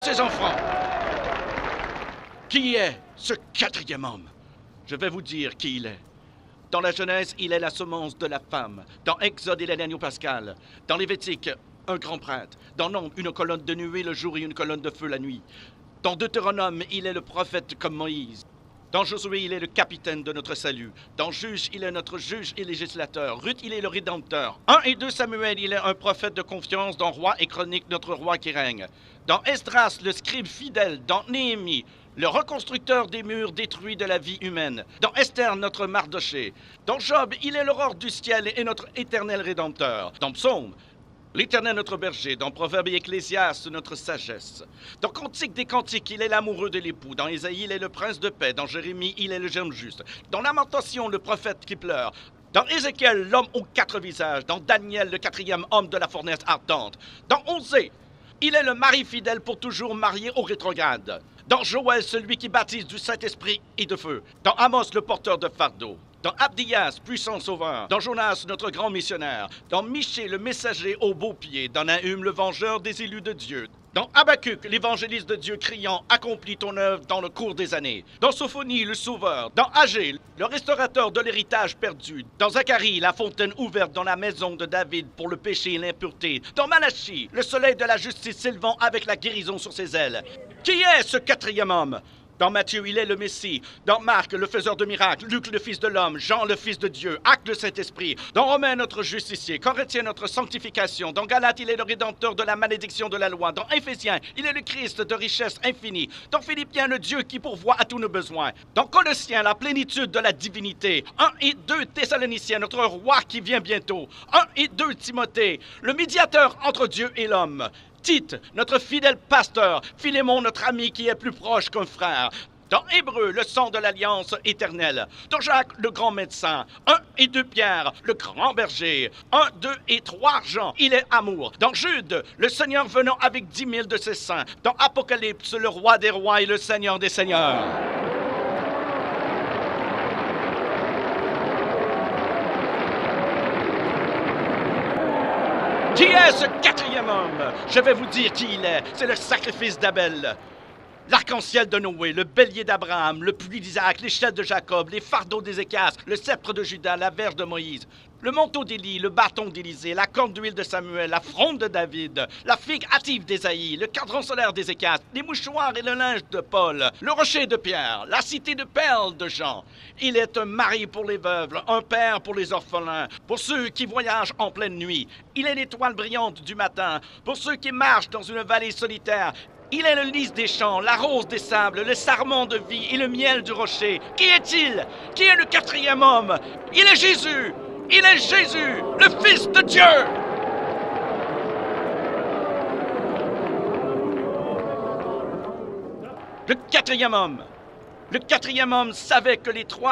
Ces enfants, qui est ce quatrième homme? Je vais vous dire qui il est. Dans la Genèse, il est la semence de la femme. Dans Exode, il est l'agneau pascal. Dans Lévitique, un grand prêtre. Dans Nombre, une colonne de nuée le jour et une colonne de feu la nuit. Dans Deutéronome, il est le prophète comme Moïse. Dans Josué, il est le capitaine de notre salut. Dans Juge, il est notre juge et législateur. Ruth, il est le rédempteur. 1 et 2 Samuel, il est un prophète de confiance. Dans Roi et Chronique, notre roi qui règne. Dans Esdras, le scribe fidèle. Dans Néhémie, le reconstructeur des murs détruits de la vie humaine. Dans Esther, notre Mardoché. Dans Job, il est l'aurore du ciel et notre éternel rédempteur. Dans Psaume, l'Éternel notre berger. Dans Proverbe et Ecclésiaste, notre sagesse. Dans Cantique des Cantiques, il est l'amoureux de l'époux. Dans Ésaïe, il est le prince de paix. Dans Jérémie, il est le germe juste. Dans Lamentation, le prophète qui pleure. Dans Ézéchiel, l'homme aux 4 visages. Dans Daniel, le 4e homme de la fournaise ardente. Dans Osée, il est le mari fidèle pour toujours marié au rétrograde. Dans Joël, celui qui baptise du Saint-Esprit et de feu. Dans Amos, le porteur de fardeau. Dans Abdias, puissant sauveur. Dans Jonas, notre grand missionnaire. Dans Michée, le messager au beau pied. Dans Nahum, le vengeur des élus de Dieu. Dans Habacuc, l'évangéliste de Dieu criant « Accomplis ton œuvre dans le cours des années ». Dans Sophonie, le sauveur. Dans Agé, le restaurateur de l'héritage perdu. Dans Zacharie, la fontaine ouverte dans la maison de David pour le péché et l'impureté. Dans Malachie, le soleil de la justice s'élevant avec la guérison sur ses ailes. Qui est ce quatrième homme? Dans Matthieu, il est le Messie. Dans Marc, le faiseur de miracles. Luc, le Fils de l'homme. Jean, le Fils de Dieu. Acte, le Saint-Esprit. Dans Romains, notre justicier. Corinthiens, notre sanctification. Dans Galates, il est le rédempteur de la malédiction de la loi. Dans Éphésiens, il est le Christ de richesse infinie. Dans Philippiens, le Dieu qui pourvoit à tous nos besoins. Dans Colossiens, la plénitude de la divinité. 1 et 2 Thessaloniciens, notre roi qui vient bientôt. 1 et 2 Timothée, le médiateur entre Dieu et l'homme. Tite, notre fidèle pasteur. Philémon, notre ami qui est plus proche qu'un frère. Dans Hébreu, le sang de l'alliance éternelle. Dans Jacques, le grand médecin. 1 et 2 Pierre, le grand berger. 1, 2 et 3 Jean, il est amour. Dans Jude, le Seigneur venant avec 10 000 de ses saints. Dans Apocalypse, le roi des rois et le Seigneur des seigneurs. Qui est ce quatrième homme? Je vais vous dire qui il est. C'est le sacrifice d'Abel. L'arc-en-ciel de Noé, le bélier d'Abraham, le puits d'Isaac, l'échelle de Jacob, les fardeaux d'Ézéchias, le sceptre de Judas, la verge de Moïse, le manteau d'Élie, le bâton d'Élisée, la corne d'huile de Samuel, la fronde de David, la figue hâtive d'Ésaïe, le cadran solaire d'Ézéchias, les mouchoirs et le linge de Paul, le rocher de Pierre, la cité de perles de Jean. Il est un mari pour les veuves, un père pour les orphelins, pour ceux qui voyagent en pleine nuit. Il est l'étoile brillante du matin, pour ceux qui marchent dans une vallée solitaire. Il est le lys des champs, la rose des sables, le sarment de vie et le miel du rocher. Qui est-il? Qui est le quatrième homme? Il est Jésus! Il est Jésus, le Fils de Dieu! Le quatrième homme savait que les 3